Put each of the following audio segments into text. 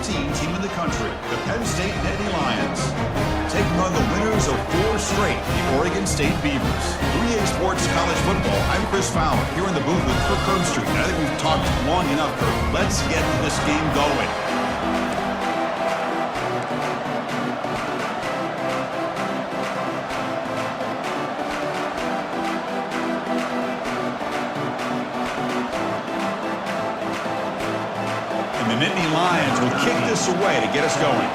team in the country, the Penn State Nittany Lions, taking on the winners of 4 straight, the Oregon State Beavers. 3A Sports College Football, I'm Chris Fowler, here in the booth with Kirk Herbstreit. I think we've talked long enough, Kirk. Let's get this game going. The Nittany Lions will kick this away to get us going.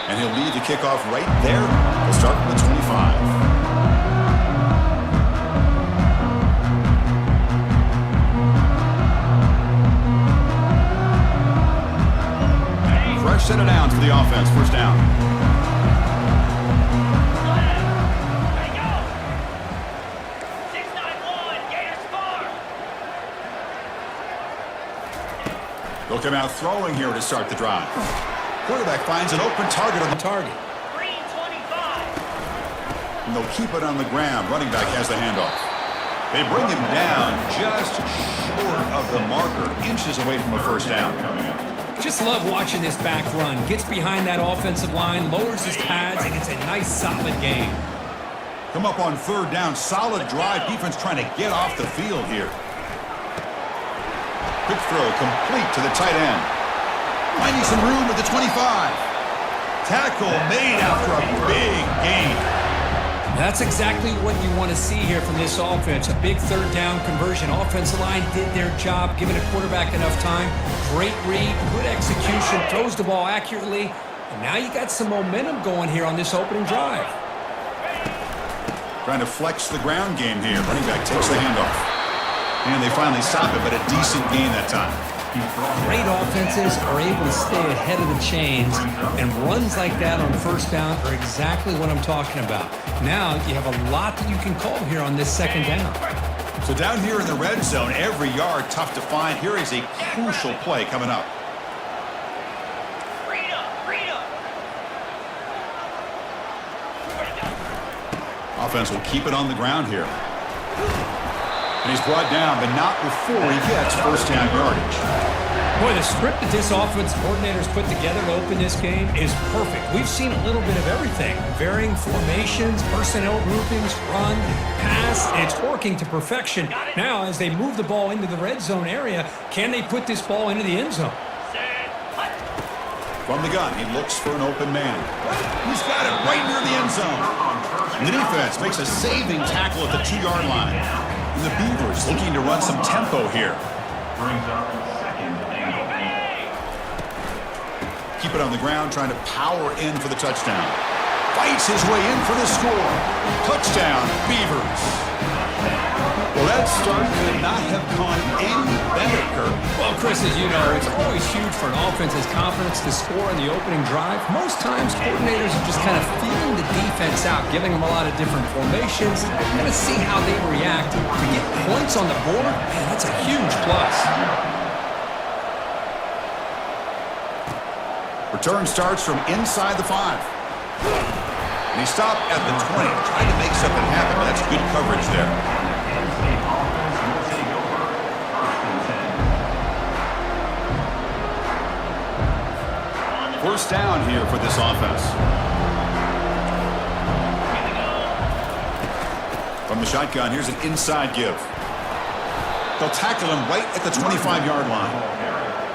And he'll lead the kickoff right there. We'll start from the 25. Fresh set of downs for the offense. First down. They'll come out throwing here to start the drive. Quarterback finds an open target on the target. Green 25. And they'll keep it on the ground. Running back has the handoff. They bring him down just short of the marker, inches away from a first down. Just love watching this back run. Gets behind that offensive line, lowers his pads, and it's a nice, solid game. Come up on third down. Solid drive. Defense trying to get off the field here. Quick throw complete to the tight end. Finding some room at the 25. Tackle made after a big gain. That's exactly what you want to see here from this offense. A big third down conversion. Offensive line did their job, giving a quarterback enough time. Great read, good execution, throws the ball accurately. And now you got some momentum going here on this opening drive. Trying to flex the ground game here. Running back takes the handoff. And they finally stop it, but a decent gain that time. Great offenses are able to stay ahead of the chains, and runs like that on first down are exactly what I'm talking about. Now you have a lot that you can call here on this second down. So down here in the red zone, every yard tough to find. Here is a crucial play coming up. Offense will keep it on the ground here. And he's brought down, but not before he gets first down yardage. Boy, the script that this offensive coordinator's put together to open this game is perfect. We've seen a little bit of everything. Varying formations, personnel groupings, run, pass, and it's working to perfection. Now, as they move the ball into the red zone area, can they put this ball into the end zone? From the gun, he looks for an open man. He's got it right near the end zone. And the defense makes a saving tackle at the 2-yard line. And the Beavers looking to run some tempo here. Brings up second and goal. Keep it on the ground, trying to power in for the touchdown. Fights his way in for the score. Touchdown, Beavers. Well, that start could not have gone any better, Kirk. Well, Chris, as you know, it's always huge for an offense's confidence to score in the opening drive. Most times, coordinators are just kind of feeling the defense out, giving them a lot of different formations. Going to see how they react. To get points on the board, man, that's a huge plus. Return starts from inside the 5. And he stopped at the 20, trying to make something happen. That's good coverage there. First down here for this offense. From the shotgun, here's an inside give. They'll tackle him right at the 25-yard line.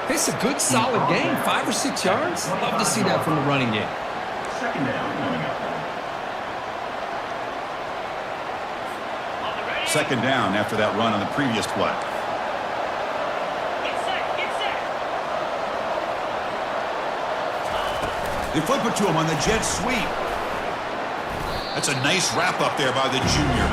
It's a good, solid game. 5 or 6 yards. Love to see that from the running game. Second down coming up. Second down after that run on the previous play. They flip it to him on the jet sweep. That's a nice wrap up there by the junior.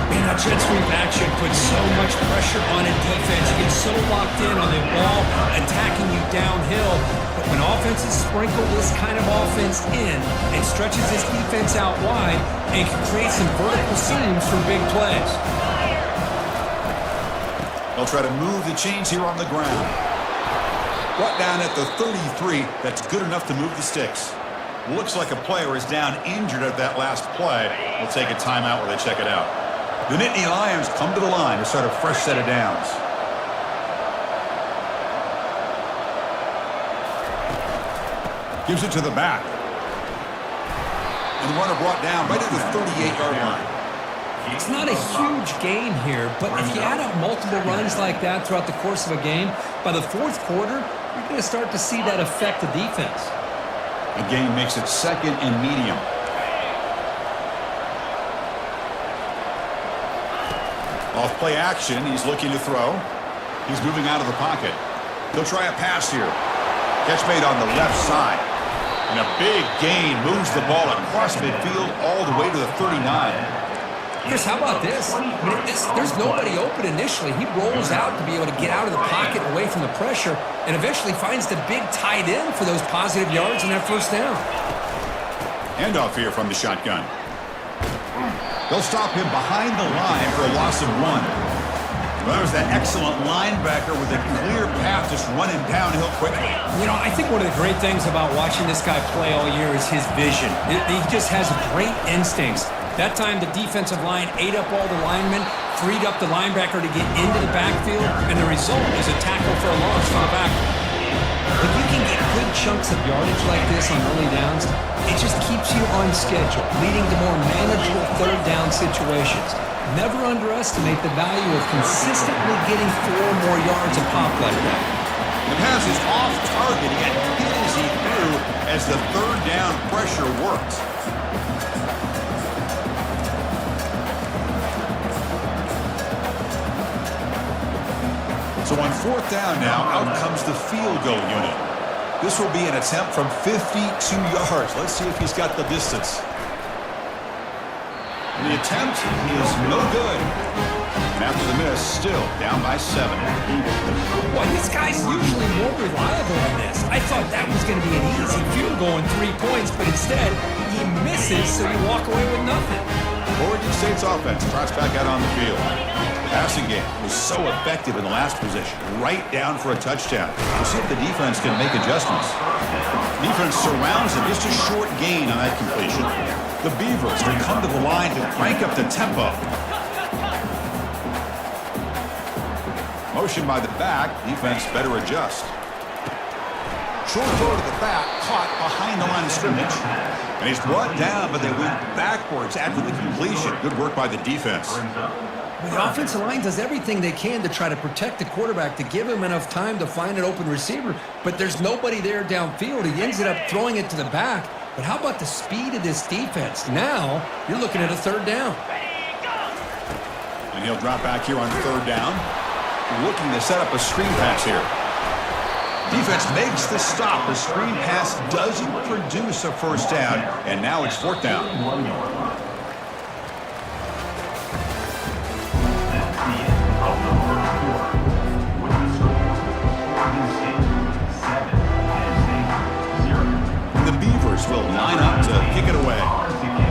Man, that jet sweep action puts so much pressure on a defense. You get so locked in on the ball attacking you downhill. But when offenses sprinkle this kind of offense in, it stretches this defense out wide and can create some vertical seams for big plays. They'll try to move the chains here on the ground. Brought down at the 33. That's good enough to move the sticks. Looks like a player is down injured at that last play. We'll take a timeout while they check it out. The Nittany Lions come to the line to start a fresh set of downs. Gives it to the back. And the runner brought down right at the 38-yard line. It's not a huge gain here, but if you add up multiple runs like that throughout the course of a game, by the fourth quarter, you're going to start to see that affect the defense. The gain makes it second and medium. Off play action, he's looking to throw. He's moving out of the pocket. He'll try a pass here. Catch made on the left side. And a big gain moves the ball across midfield all the way to the 39. Chris, how about this? I mean, there's nobody open initially. He rolls out to be able to get out of the pocket away from the pressure and eventually finds the big tight end for those positive yards in that first down. Handoff here from the shotgun. They'll stop him behind the line for a loss of 1. Well, there's that excellent linebacker with a clear path just running downhill quickly. You know, I think one of the great things about watching this guy play all year is his vision. He just has great instincts. That time, the defensive line ate up all the linemen, freed up the linebacker to get into the backfield, and the result is a tackle for a loss for the back. When you can get good chunks of yardage like this on early downs, it just keeps you on schedule, leading to more manageable third down situations. Never underestimate the value of consistently getting 4 more yards a pop like that. The pass is off target. He got hit as he threw as the third down pressure worked. So on fourth down now, out comes the field goal unit. This will be an attempt from 52 yards. Let's see if he's got the distance. The attempt is no good. And after the miss, still down by 7. Boy, this guy's usually more reliable on this. I thought that was going to be an easy field goal and 3 points, but instead, he misses, so you walk away with nothing. Oregon State's offense trots back out on the field. The passing game was so effective in the last possession, right down for a touchdown. We'll see if the defense can make adjustments. Defense surrounds him, just a short gain on that completion. The Beavers will come to the line to crank up the tempo. Motion by the back, defense better adjust. Short throw to the back, caught behind the line of scrimmage. And he's brought down, but they went backwards after the completion. Good work by the defense. Well, the offensive line does everything they can to try to protect the quarterback, to give him enough time to find an open receiver, but there's nobody there downfield. He ends up throwing it to the back. But how about the speed of this defense? Now, you're looking at a third down. And he'll drop back here on third down. Looking to set up a screen pass here. Defense makes the stop. The screen pass doesn't produce a first down, and now it's fourth down. The Beavers will line up to kick it away.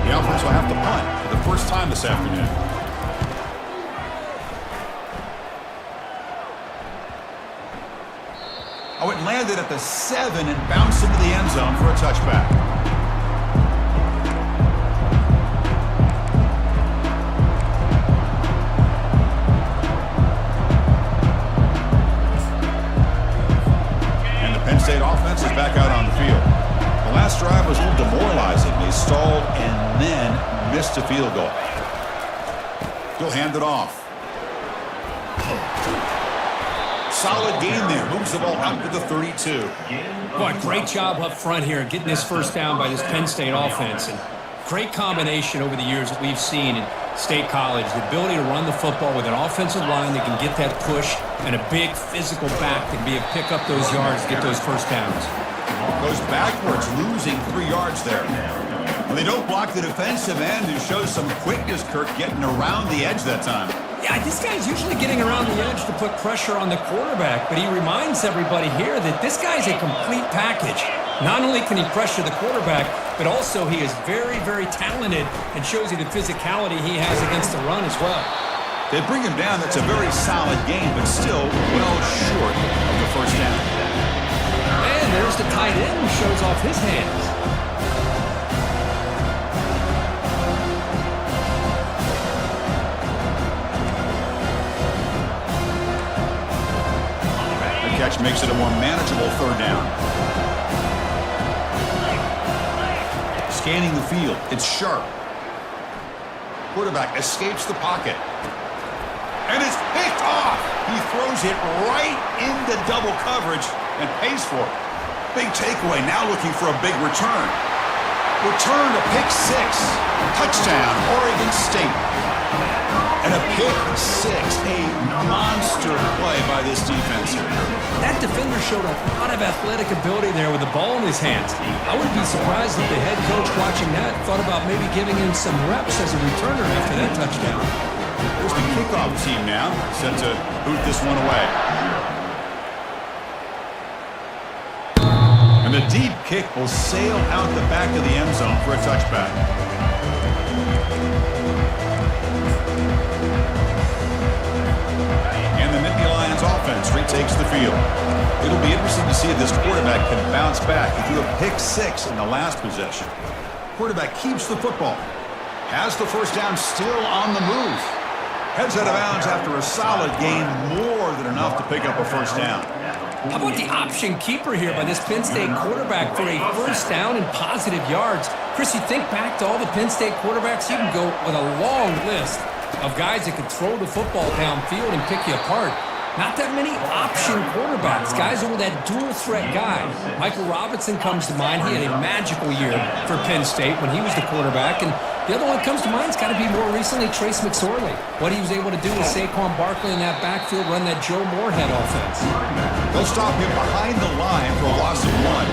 The offense will have to punt for the first time this afternoon. Oh, it landed at the 7 and bounced into the end zone for a touchback. And the Penn State offense is back out on the field. The last drive was a little demoralizing. They stalled and then missed a field goal. He'll hand it off. Solid game there. Moves the ball out to the 32. Boy, great job up front here getting this first down by this Penn State offense. And great combination over the years that we've seen in State College. The ability to run the football with an offensive line that can get that push and a big physical back that can be able to pick up those yards, get those first downs. Goes backwards, losing 3 yards there. Well, they don't block the defensive end, who shows some quickness, Kirk, getting around the edge that time. Yeah, this guy's usually getting around the edge to put pressure on the quarterback, but he reminds everybody here that this guy's a complete package. Not only can he pressure the quarterback, but also he is very, very talented and shows you the physicality he has against the run as well. They bring him down. That's a very solid game, but still well short of the first down. And there's the tight end who shows off his hands. which makes it a more manageable third down. Scanning the field, it's Sharp. Quarterback escapes the pocket. And it's picked off. He throws it right into double coverage and pays for it. Big takeaway, now looking for a big return. Return to pick six. Touchdown, Oregon State. And a pick six, a monster play by this defense. That defender showed a lot of athletic ability there with the ball in his hands. I wouldn't be surprised if the head coach watching that thought about maybe giving him some reps as a returner after that touchdown. There's the kickoff team now, set to boot this one away. And the deep kick will sail out the back of the end zone for a touchback. And the Nittany Lions offense retakes the field. It'll be interesting to see if this quarterback can bounce back. He threw a pick six in the last possession. Quarterback keeps the football. Has the first down, still on the move. Heads out of bounds after a solid gain, more than enough to pick up a first down. How about the option keeper here by this Penn State quarterback for a first down and positive yards? Chris, you think back to all the Penn State quarterbacks, you can go with a long list of guys that could throw the football downfield and pick you apart. Not that many option quarterbacks, guys who were that dual threat guy. Michael Robinson comes to mind. He had a magical year for Penn State when he was the quarterback. And the other one that comes to mind has got to be more recently Trace McSorley. What he was able to do with Saquon Barkley in that backfield, run that Joe Moorhead offense. They'll stop him behind the line for a loss of one.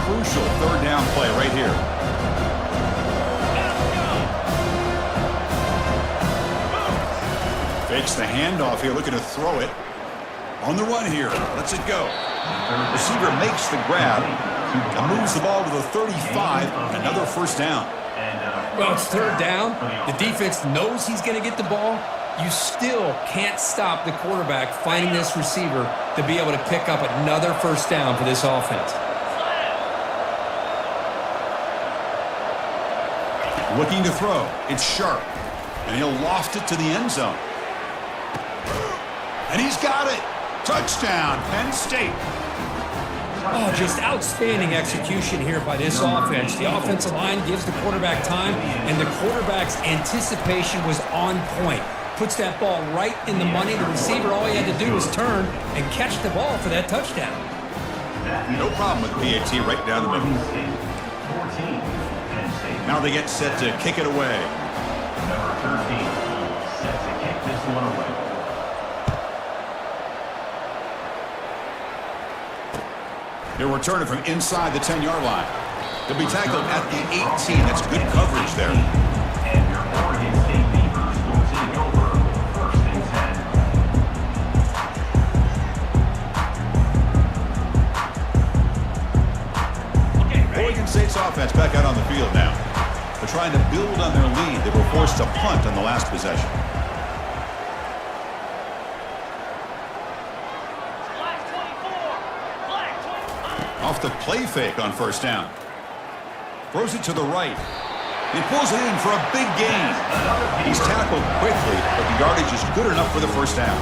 Crucial third down play right here. Fakes the handoff here, looking to throw it. On the run here, lets it go. Receiver makes the grab and moves the ball to the 35. Another first down. Well, it's third down. The defense knows he's going to get the ball. You still can't stop the quarterback finding this receiver to be able to pick up another first down for this offense. Looking to throw. It's Sharp. And he'll loft it to the end zone. And he's got it. Touchdown, Penn State. Oh, just outstanding execution here by this offense. The offensive line gives the quarterback time, and the quarterback's anticipation was on point. Puts that ball right in the money. The receiver, all he had to do was turn and catch the ball for that touchdown. No problem with PAT right down the middle. Now they get set to kick it away. Number 13, set to kick this one away. They'll return it from inside the 10-yard line. They'll be tackled at the 18. That's good coverage there. And your Oregon State Beavers will take over first and 10. Oregon State's offense back out on the field now. They're trying to build on their lead. They were forced to punt on the last possession. Off the play fake on first down. Throws it to the right. He pulls it in for a big gain. He's tackled quickly, but the yardage is good enough for the first down.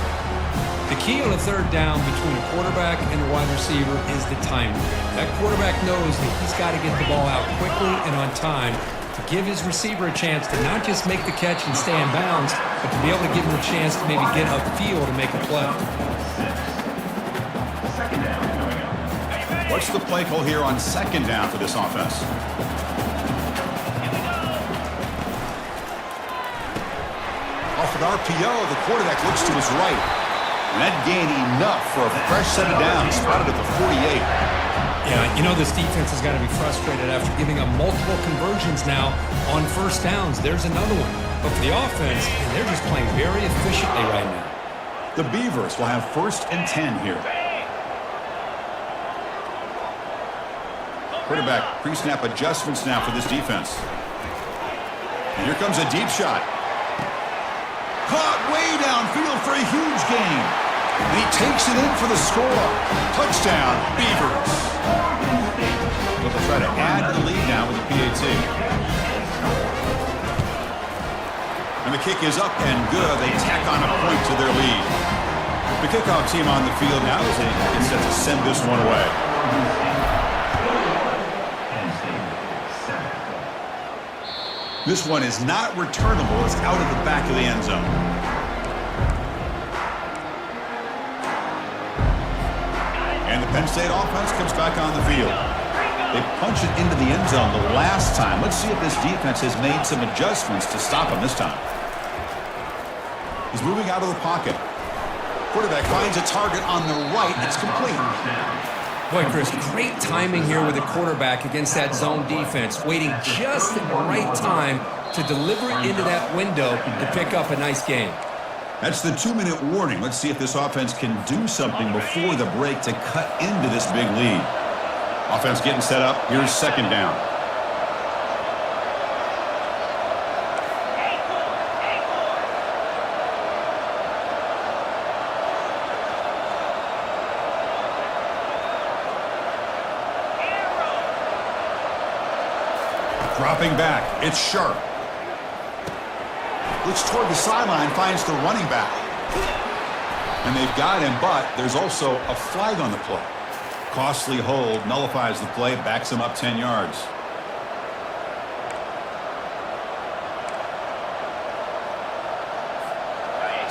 The key on a third down between a quarterback and a wide receiver is the timing. That quarterback knows that he's got to get the ball out quickly and on time to give his receiver a chance to not just make the catch and stay in bounds, but to be able to give him a chance to maybe get upfield and make a play. Second down coming up. What's the play call here on second down for this offense? Off an RPO, the quarterback looks to his right. And that gained enough for a fresh set of downs, spotted at the 48. Yeah, you know this defense has got to be frustrated after giving up multiple conversions now on first downs. There's another one. But for the offense, they're just playing very efficiently right now. The Beavers will have first and 10 here. Quarterback pre-snap adjustments now for this defense. And here comes a deep shot. Caught way downfield for a huge gain. And he takes it in for the score. Touchdown, Beavers. But they'll try to add to the lead now with the PAT. And the kick is up and good. They tack on a point to their lead. The kickoff team on the field now as they get set to send this one away. This one is not returnable. It's out of the back of the end zone. And the Penn State offense comes back on the field. They punch it into the end zone the last time. Let's see if this defense has made some adjustments to stop him this time. He's moving out of the pocket. Quarterback finds a target on the right. It's complete. Boy, Chris, great timing here with the quarterback against that zone defense, waiting just at the right time to deliver it into that window to pick up a nice gain. That's the 2-minute warning. Let's see if this offense can do something before the break to cut into this big lead. Offense getting set up. Here's second down. Dropping back. It's Sharp. Looks toward the sideline, finds the running back. And they've got him, but there's also a flag on the play. Costly hold, nullifies the play, backs him up 10 yards.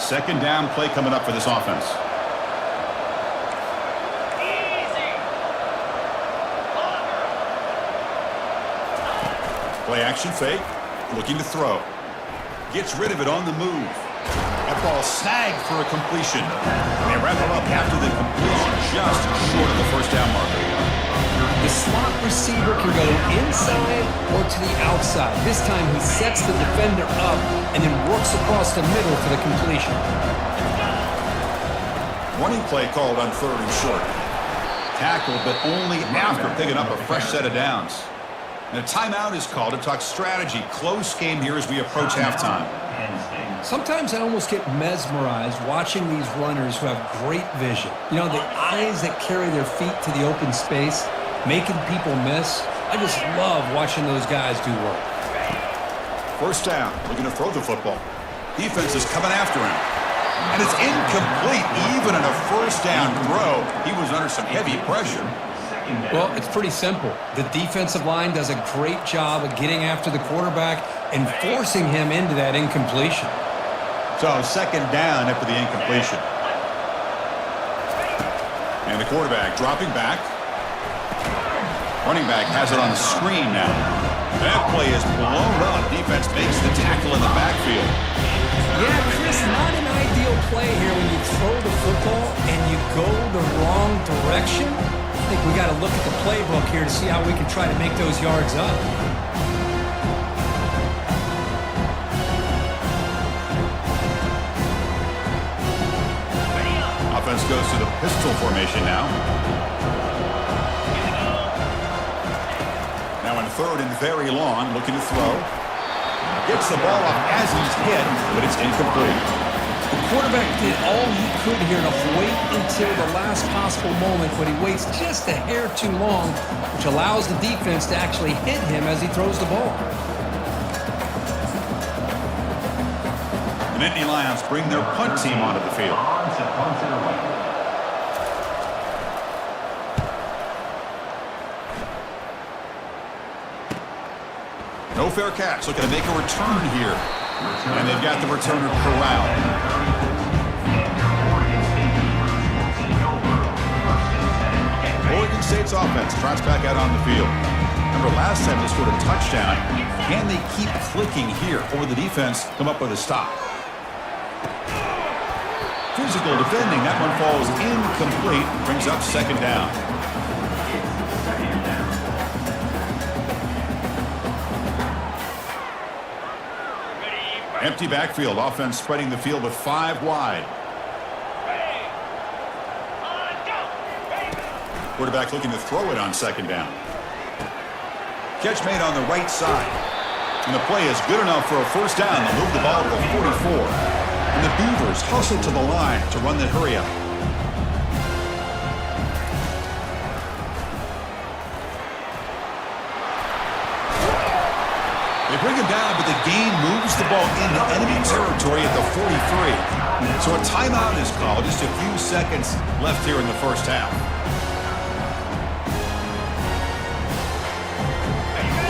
Second down play coming up for this offense. Play action fake, looking to throw. Gets rid of it on the move. That ball snagged for a completion. They wrap it up after the completion, just short of the first down marker. The slot receiver can go inside or to the outside. This time he sets the defender up and then works across the middle for the completion. Running play called on third and short. Tackled, but only after picking up a fresh set of downs. And a timeout is called to talk strategy. Close game here as we approach halftime. Sometimes I almost get mesmerized watching these runners who have great vision. You know, the eyes that carry their feet to the open space, making people miss. I just love watching those guys do work. First down, looking to throw the football. Defense is coming after him. And it's incomplete, even in a first down throw. He was under some heavy pressure. Well, it's pretty simple. The defensive line does a great job of getting after the quarterback and forcing him into that incompletion. So second down after the incompletion. And the quarterback dropping back. Running back has it on the screen now. That play is blown up. Defense makes the tackle in the backfield. Yeah, Chris, not an ideal play here when you throw the football and you go the wrong direction. I think we got to look at the playbook here to see how we can try to make those yards up. Offense goes to the pistol formation now. Now in third and very long, looking to throw. Gets the ball off as he's hit, but it's incomplete. The quarterback did all he could here to wait until the last possible moment, but he waits just a hair too long, which allows the defense to actually hit him as he throws the ball. The Nittany Lions bring their punt team onto the field. No fair catch, looking to make a return here. And they've got the returner corralled. Oregon State's offense trots back out on the field. Remember last time they scored a touchdown. Can they keep clicking here, or will the defense come up with a stop? Physical defending. That one falls incomplete. Brings up second down. Empty backfield. Offense spreading the field with 5 wide. Quarterback looking to throw it on second down. Catch made on the right side. And the play is good enough for a first down. They'll move the ball to the 44. And the Beavers hustle to the line to run the hurry up. They bring him down, but the game moves the ball into enemy territory at the 43. So a timeout is called. Just a few seconds left here in the first half.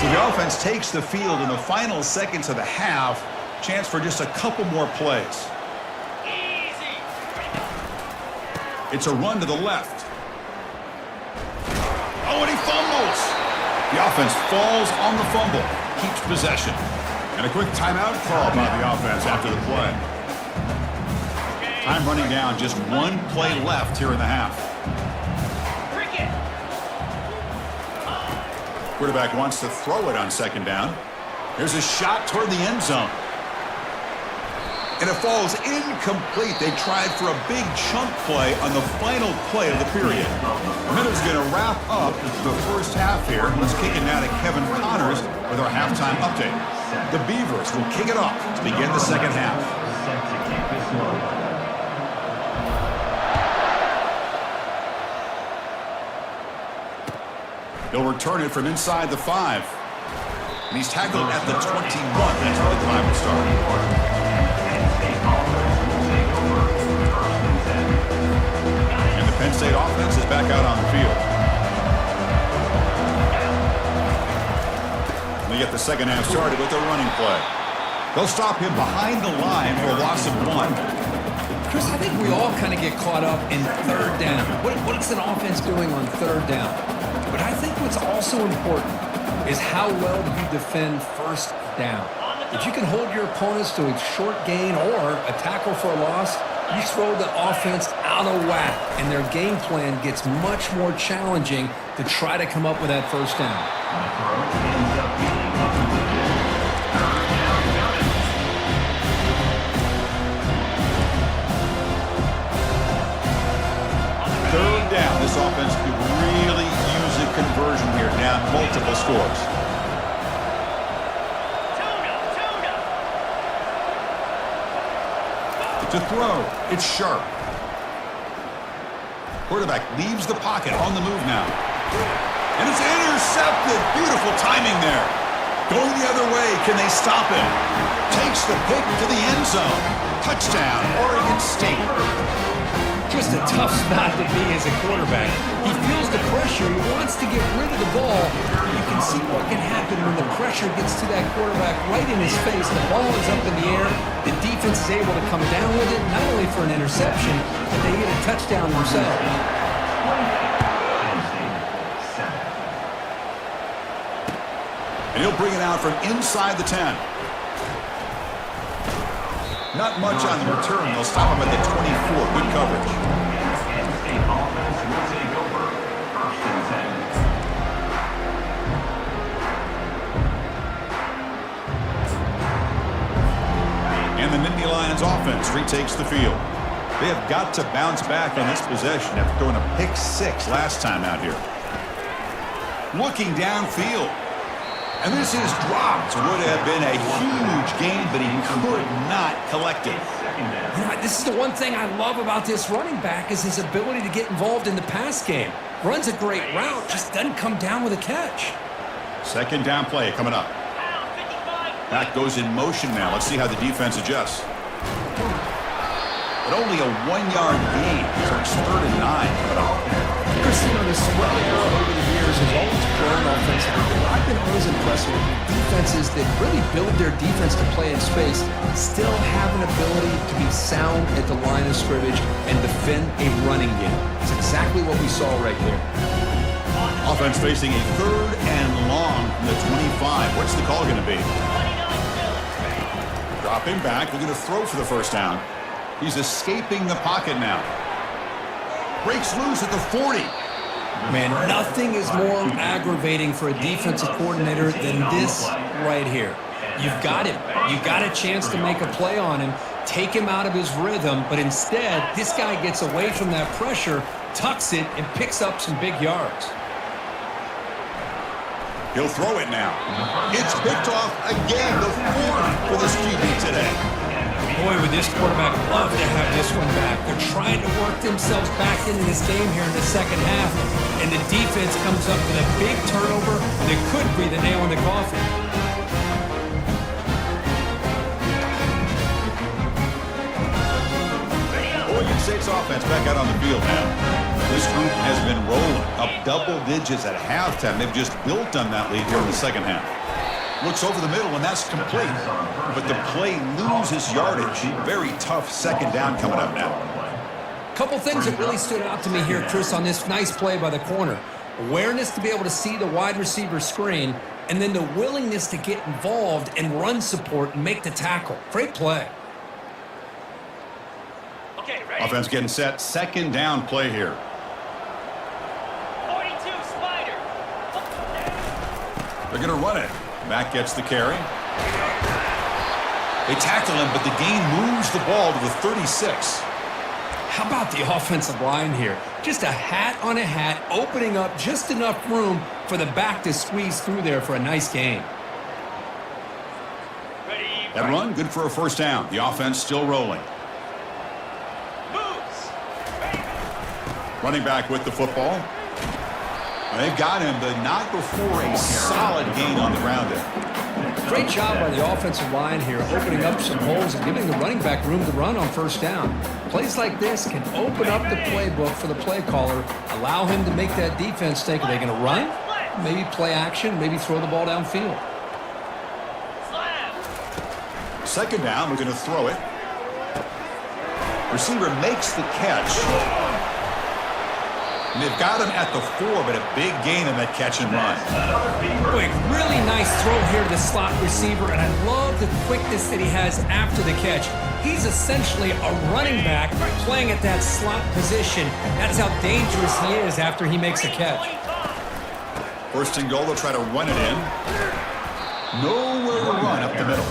So the offense takes the field in the final seconds of the half. Chance for just a couple more plays. It's a run to the left. Oh, and he fumbles. The offense falls on the fumble. Keeps possession. And a quick timeout call by the offense after the play. Time running down. Just one play left here in the half. Quarterback wants to throw it on second down. Here's a shot toward the end zone. And it falls incomplete. They tried for a big chunk play on the final play of the period. Minutes going to wrap up the first half here. Let's kick it now to Kevin Connors with our halftime update. The Beavers will kick it off to begin the second half. He'll return it from inside the 5. And he's tackled at the 21. That's where the time will start. Penn State offense is back out on the field. We get the second half started with a running play. They'll stop him behind the line for a loss of 1. Chris, I think we all kind of get caught up in third down. What's an offense doing on third down? But I think what's also important is how well do you defend first down. If you can hold your opponents to a short gain or a tackle for a loss, you throw the offense out of whack, and their game plan gets much more challenging to try to come up with that first down. Third down, this offense could really use a conversion here, down multiple scores. To throw, it's sharp. Quarterback leaves the pocket, on the move now. And it's intercepted. Beautiful timing there. Going the other way, can they stop him? Takes the pick to the end zone. Touchdown, Oregon State. Just a tough spot to be as a quarterback. He feels the pressure. He wants to get rid of the ball. You can see what can happen when the pressure gets to that quarterback right in his face. The ball is up in the air. The defense is able to come down with it, not only for an interception, but they get a touchdown themselves. And he'll bring it out from inside the 10. Not much on the return. They'll stop him at the 24. Good coverage. And the Nittany Lions offense retakes the field. They have got to bounce back on this possession after throwing a pick 6 last time out here. Looking downfield. And this is dropped. Would have been a huge gain, but he could not collect it. You know, this is the one thing I love about this running back is his ability to get involved in the pass game. Runs a great route, just doesn't come down with a catch. Second down play coming up. Back goes in motion now. Let's see how the defense adjusts. But only a 1-yard gain. So it's 3rd and 9. Christine, this Swell era over the years has always grown offensively. I've been always impressed with defenses that really build their defense to play in space, still have an ability to be sound at the line of scrimmage and defend a running game. It's exactly what we saw right there. Offense facing a 3rd and long from the 25. What's the call going to be? Dropping back, looking to throw for the first down. He's escaping the pocket now. Breaks loose at the 40. Man, nothing is more aggravating for a defensive coordinator than this right here. You've got him. You've got a chance to make a play on him, take him out of his rhythm, but instead, this guy gets away from that pressure, tucks it, and picks up some big yards. He'll throw it now. It's picked off again, the 4th for this QB today. Boy, would this quarterback love to have this one back. They're trying to work themselves back into this game here in the second half, and the defense comes up with a big turnover that could be the nail in the coffin. This offense back out on the field now. This group has been rolling up double digits at halftime. They've just built on that lead here in the second half. Looks over the middle, and that's complete. But the play loses yardage. Very tough second down coming up now. Couple things that really stood out to me here, Chris, on this nice play by the corner. Awareness to be able to see the wide receiver screen, and then the willingness to get involved and run support and make the tackle. Great play. Okay, ready? Offense getting set. Second down play here. 42 Spider. They're going to run it. Matt gets the carry. They tackle him, but the gain moves the ball to the 36. How about the offensive line here? Just a hat on a hat, opening up just enough room for the back to squeeze through there for a nice gain. Ready? That run, good for a first down. The offense still rolling. Moves. Running back with the football. They've got him, but not before a solid gain on the ground there. Great job by the offensive line here, opening up some holes and giving the running back room to run on first down. Plays like this can open up the playbook for the play caller, allow him to make that defense think, are they going to run? Maybe play action, maybe throw the ball downfield. Second down, we're going to throw it. Receiver makes the catch. And they've got him at the 4, but a big gain in that catch and run. Quick, really nice throw here to the slot receiver, and I love the quickness that he has after the catch. He's essentially a running back playing at that slot position. That's how dangerous he is after he makes a catch. First and goal, they'll try to run it in. Nowhere to run up the middle.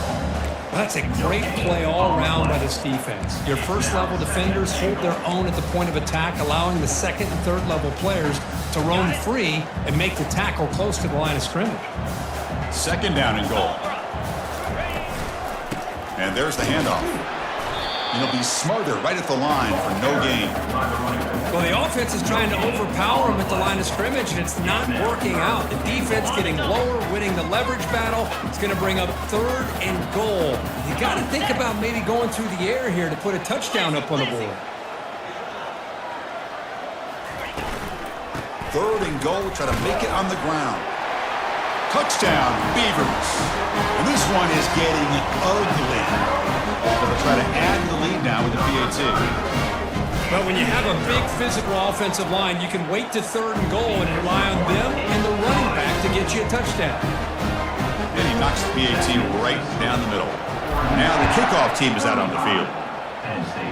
That's a great play all around by this defense. Your first-level defenders hold their own at the point of attack, allowing the second and third-level players to roam free and make the tackle close to the line of scrimmage. Second down and goal. And there's the handoff. And he'll be smarter right at the line for no gain. Well, the offense is trying to overpower him at the line of scrimmage, and it's not working out. The defense getting lower, winning the leverage battle. It's going to bring up third and goal. You got to think about maybe going through the air here to put a touchdown up on the board. Third and goal, try to make it on the ground. Touchdown, Beavers. And this one is getting ugly. They'll try to add the lead now with the PAT. But when you have a big physical offensive line, you can wait to third and goal and rely on them and the running back to get you a touchdown. And he knocks the PAT right down the middle. Now the kickoff team is out on the field. Penn State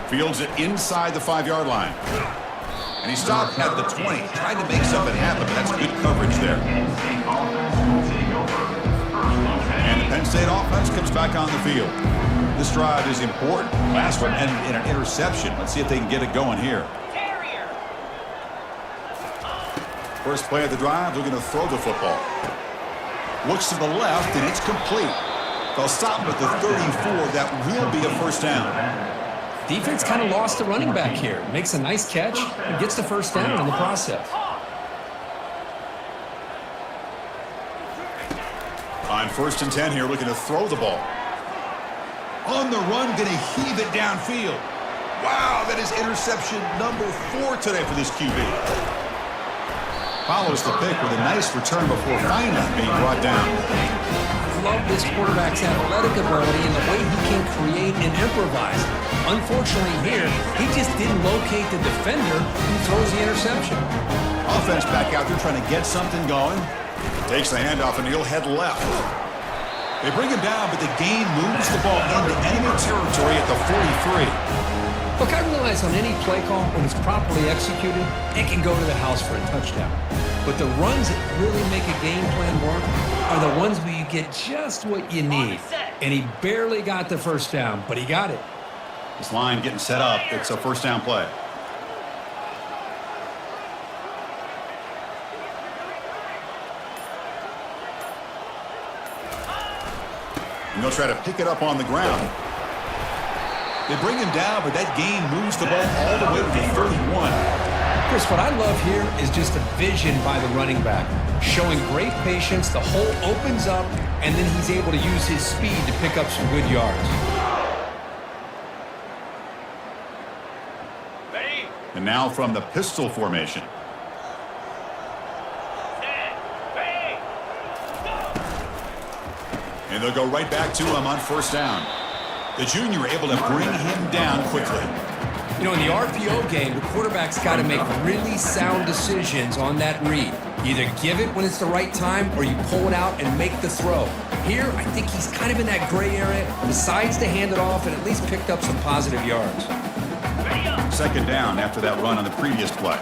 7. Fields it inside the 5-yard line. And he stopped at the 20. Tried to make something happen, but that's good coverage there. And the Penn State offense comes back on the field. This drive is important. Last one ended in an interception. Let's see if they can get it going here. First play of the drive, they're going to throw the football. Looks to the left, and it's complete. They'll stop at the 34. That will be a first down. Defense kind of lost the running back here. Makes a nice catch and gets the first down in the process. On first and 10 here, looking to throw the ball. On the run, going to heave it downfield. Wow, that is interception number 4 today for this QB. Follows the pick with a nice return before finally being brought down. I love this quarterback's athletic ability and the way he can create and improvise. Unfortunately here, he just didn't locate the defender who throws the interception. Offense back out there trying to get something going. Takes the handoff and he'll head left. They bring him down, but the game moves the ball into enemy territory at the 43. Look, I realize on any play call, when it's properly executed, it can go to the house for a touchdown. But the runs that really make a game plan work are the ones where you get just what you need. And he barely got the first down, but he got it. This line getting set up. It's a first down play. And they'll try to pick it up on the ground. They bring him down, but that gain moves the ball all the way to the 31. Chris, what I love here is just a vision by the running back, showing great patience. The hole opens up, and then he's able to use his speed to pick up some good yards. And now from the pistol formation. And they'll go right back to him on first down. The junior able to bring him down quickly. You know, in the RPO game, the quarterback's got to make really sound decisions on that read. Either give it when it's the right time or you pull it out and make the throw. Here, I think he's kind of in that gray area, decides to hand it off and at least picked up some positive yards. Second down after that run on the previous play.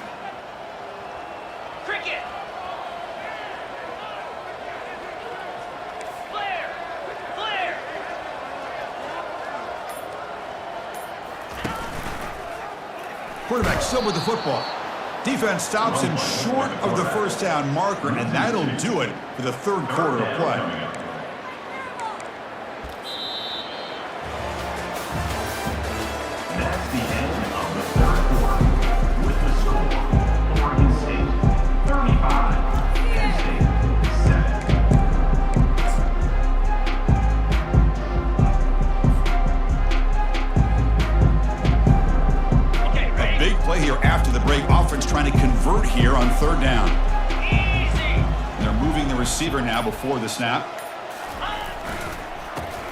Quarterback still with the football. Defense stops him short of the first down marker, and that'll do it for the third quarter of play. That's the end of the third quarter. With the score, Oregon State 35, Penn State 7. A big play here after the break. Offense trying to convert here on third down. And they're moving the receiver now before the snap.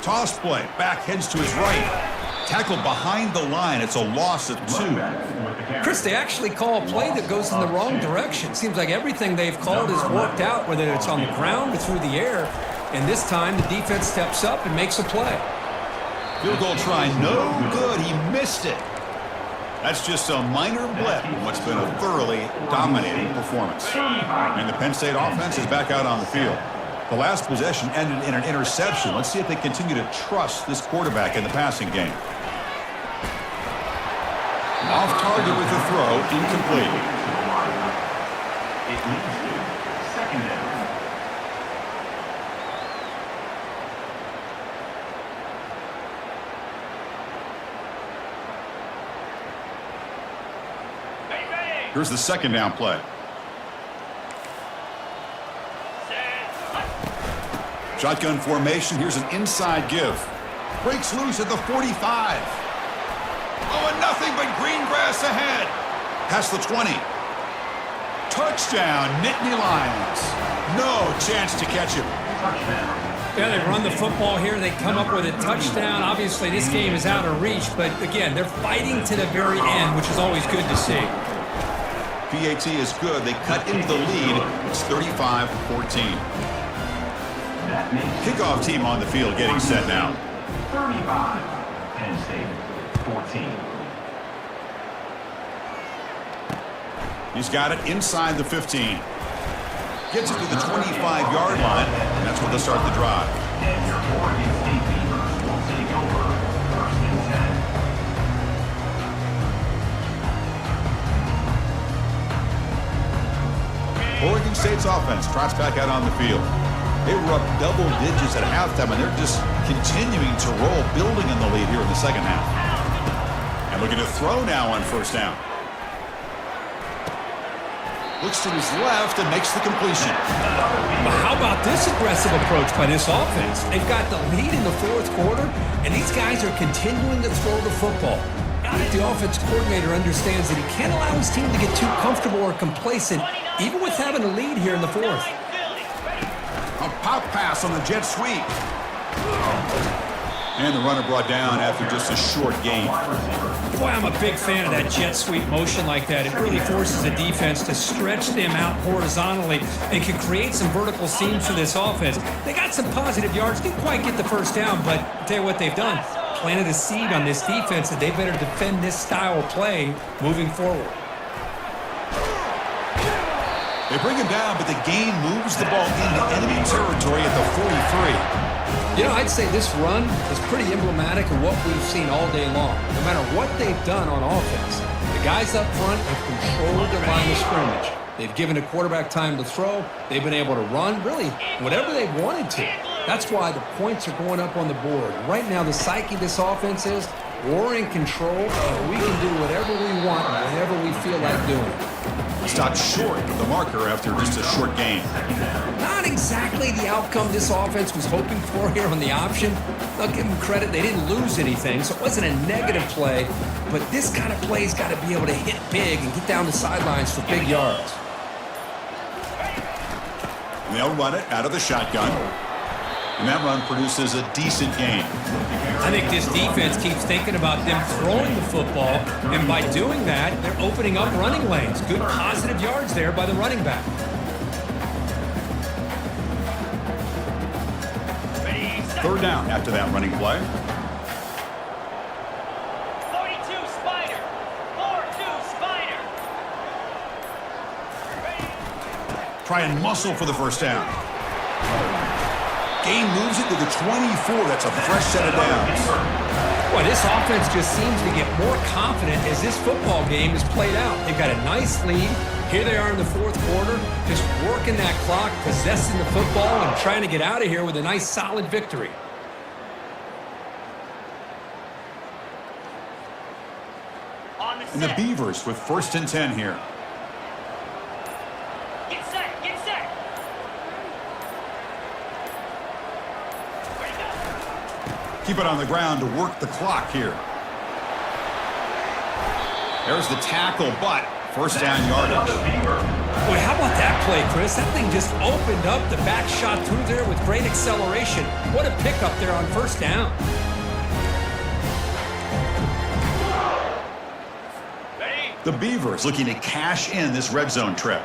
Toss play. Back heads to his right. Tackled behind the line. It's a loss of 2. Chris, they actually call a play that goes in the wrong direction. Seems like everything they've called has worked out, whether it's on the ground or through the air. And this time, the defense steps up and makes a play. Field goal try. No good. He missed it. That's just a minor blip in what's been a thoroughly dominating performance. And the Penn State offense is back out on the field. The last possession ended in an interception. Let's see if they continue to trust this quarterback in the passing game. Off target with the throw, incomplete. It leads to second down. Here's the second down play. Shotgun formation. Here's an inside give. Breaks loose at the 45. Oh, and nothing but green grass ahead. Past the 20. Touchdown, Nittany Lions. No chance to catch him. Touchdown. Yeah, they run the football here. They come up with a touchdown. Obviously, this game is out of reach, but again, they're fighting to the very end, which is always good to see. PAT is good. They cut into the lead. It's 35-14. That makes Kickoff team on the field getting set now. 35, Penn State 14. He's got it inside the 15. Gets it to the 25-yard line, and that's where they'll start the drive. And your Oregon State Beavers will take over first and 10. Oregon State's offense trots back out on the field. They were up double digits at halftime, and they're just continuing to roll, building in the lead here in the second half. And looking to throw now on first down. Looks to his left and makes the completion. But how about this aggressive approach by this offense? They've got the lead in the fourth quarter, and these guys are continuing to throw the football. I think the offense coordinator understands that he can't allow his team to get too comfortable or complacent, even with having a lead here in the fourth. A pop pass on the jet sweep. And the runner brought down after just a short gain. Boy, I'm a big fan of that jet sweep motion like that. It really forces the defense to stretch them out horizontally and can create some vertical seams for this offense. They got some positive yards, didn't quite get the first down, but I'll tell you what they've done. Planted a seed on this defense that they better defend this style of play moving forward. They bring him down, but the gain moves the ball into enemy territory at the 43. You know, I'd say this run is pretty emblematic of what we've seen all day long. No matter what they've done on offense, the guys up front have controlled the line of scrimmage. They've given a quarterback time to throw. They've been able to run, really, whatever they wanted to. That's why the points are going up on the board. Right now, the psyche of this offense is we're in control, and we can do whatever we want, whatever we feel like doing. Stopped short of the marker after just a short gain. Not exactly the outcome this offense was hoping for here on the option. I'll give them credit. They didn't lose anything, so it wasn't a negative play. But this kind of play's got to be able to hit big and get down the sidelines for big yards. They'll run it out of the shotgun. And that run produces a decent gain. I think this defense keeps thinking about them throwing the football, and by doing that, they're opening up running lanes. Good positive yards there by the running back. Third down after that running play. 42 Spider. 4-2 Spider. Try and muscle for the first down. Gain moves it to the 24. That's a fresh set of downs. Boy, this offense just seems to get more confident as this football game is played out. They've got a nice lead. Here they are in the fourth quarter, just working that clock, possessing the football, and trying to get out of here with a nice, solid victory. And the Beavers with 1st and 10 here. Get set. Get set. Keep it on the ground to work the clock here. There's the tackle, but first down yardage. Boy, how about that play, Chris? That thing just opened up. The back shot through there with great acceleration. What a pickup there on first down. The Beavers looking to cash in this red zone trip.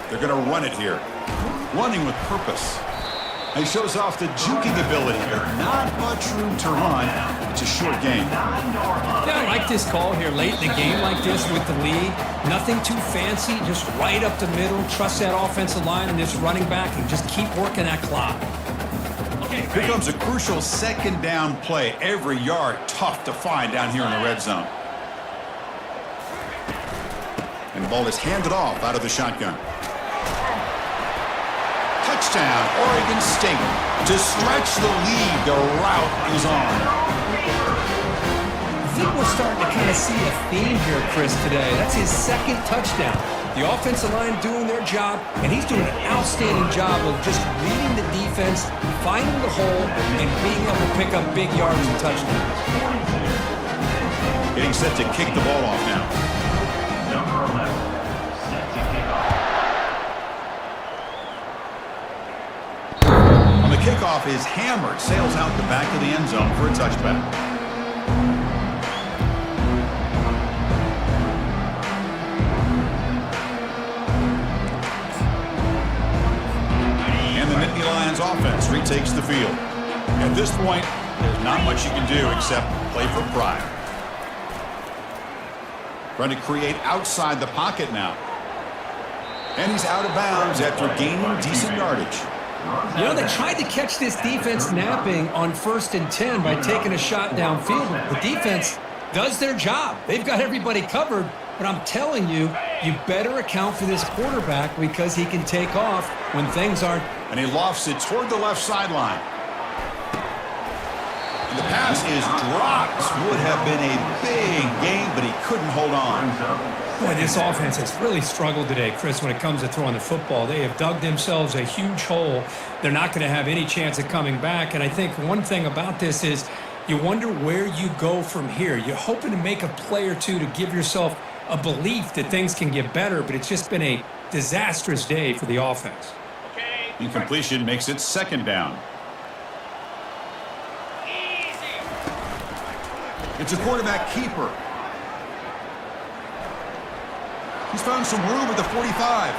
They're going to run it here. Running with purpose. He shows off the juking ability, but not much room to run. It's a short game. Yeah, I like this call here late in the game like this with the lead. Nothing too fancy, just right up the middle. Trust that offensive line and this running back and just keep working that clock. Here comes a crucial second down play. Every yard tough to find down here in the red zone. And the ball is handed off out of the shotgun. Touchdown, Oregon State. To stretch the lead, the route is on. I think we're starting to kind of see a theme here, Chris, today. That's his second touchdown. The offensive line doing their job, and he's doing an outstanding job of just reading the defense, finding the hole, and being able to pick up big yards and touchdowns. Getting set to kick the ball off now. Number 11, set to kick off. On the kickoff is hammered, sails out the back of the end zone for a touchback. Lions offense retakes the field. At this point, there's not much you can do except play for pride. Trying to create outside the pocket now. And he's out of bounds after gaining decent yardage. You know, they tried to catch this defense napping on 1st and 10 by taking a shot downfield. The defense does their job. They've got everybody covered, but I'm telling you, you better account for this quarterback because he can take off when things aren't. And he lofts it toward the left sideline. And the pass is dropped. Would have been a big game, but he couldn't hold on. Boy, this offense has really struggled today, Chris, when it comes to throwing the football. They have dug themselves a huge hole. They're not going to have any chance of coming back. And I think one thing about this is you wonder where you go from here. You're hoping to make a play or two to give yourself a belief that things can get better, but it's just been a disastrous day for the offense. Incompletion makes it second down. It's a quarterback keeper. He's found some room at the 45.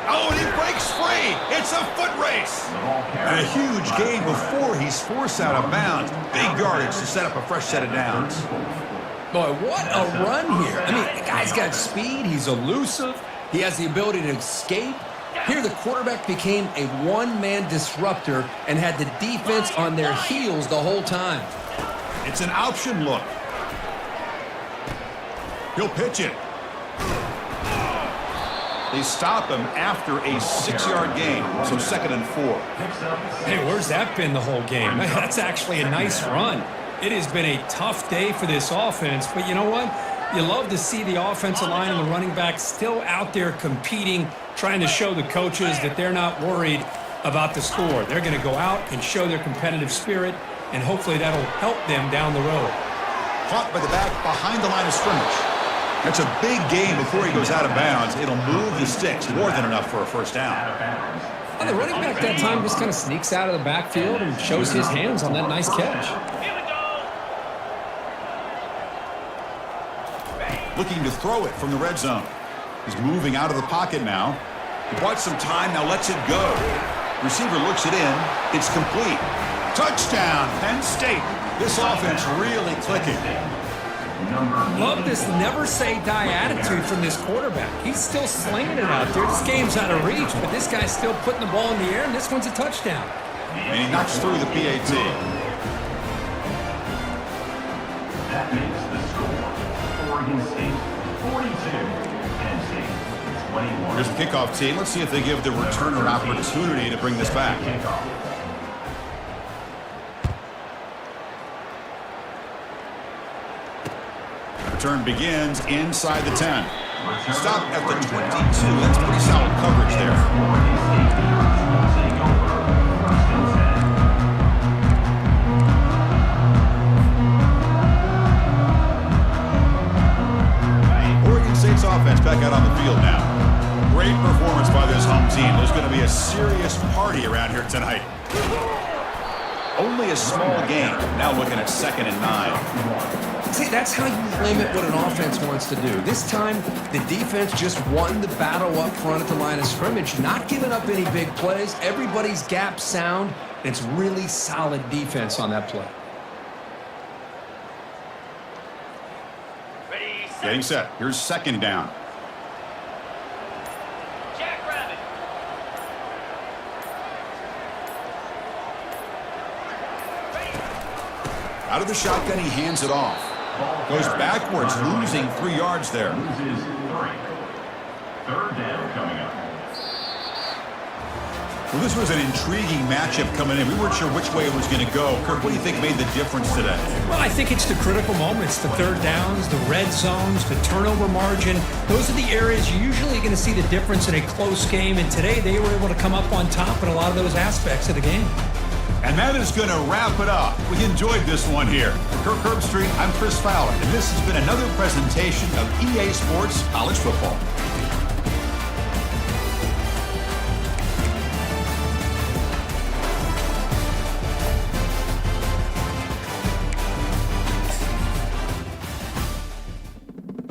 Oh, and he breaks free. It's a foot race. And a huge gain before he's forced out of bounds. Big yardage to set up a fresh set of downs. Boy, what a run here. I mean, the guy's got speed. He's elusive. He has the ability to escape. Here, the quarterback became a one-man disruptor and had the defense on their heels the whole time. It's an option look. He'll pitch it. They stop him after a 6-yard gain, so 2nd and 4. Hey, where's that been the whole game? That's actually a nice run. It has been a tough day for this offense, but you know what? You love to see the offensive line and the running back still out there competing, trying to show the coaches that they're not worried about the score. They're going to go out and show their competitive spirit, and hopefully that'll help them down the road. Caught by the back behind the line of scrimmage. That's a big gain before he goes out of bounds. It'll move the sticks more than enough for a first down. And the running back that time just kind of sneaks out of the backfield and shows his hands on that nice catch. Here we go. Looking to throw it from the red zone. He's moving out of the pocket now. He bought some time, now lets it go. Receiver looks it in. It's complete. Touchdown, Penn State. This offense really clicking. Love this never-say-die attitude from this quarterback. He's still slinging it out there. This game's out of reach, but this guy's still putting the ball in the air, and this one's a touchdown. And he knocks through the PAT. That makes the score. Oregon State 42, Penn State 21. Here's the kickoff team. Let's see if they give the returner an opportunity to bring this back. Return begins inside the 10. Stop at the 22. That's pretty solid coverage there. Oregon State's offense back out on the field now. Great performance by this home team. There's going to be a serious party around here tonight. Only a small game. Now looking at 2nd and 9. See, that's how you limit what an offense wants to do. This time, the defense just won the battle up front at the line of scrimmage, not giving up any big plays. Everybody's gap sound. It's really solid defense on that play. Ready, set. Getting set. Here's 2nd down. Jackrabbit. Out of the shotgun, he hands it off. Goes backwards, losing 3 yards there. Loses 3. 3rd down coming up. Well, this was an intriguing matchup coming in. We weren't sure which way it was going to go. Kirk, what do you think made the difference today? Well, I think it's the critical moments, the third downs, the red zones, the turnover margin. Those are the areas you're usually going to see the difference in a close game, and today they were able to come up on top in a lot of those aspects of the game. And that is going to wrap it up. We enjoyed this one here. For Kirk Herbstreit, I'm Chris Fowler, and this has been another presentation of EA Sports College Football.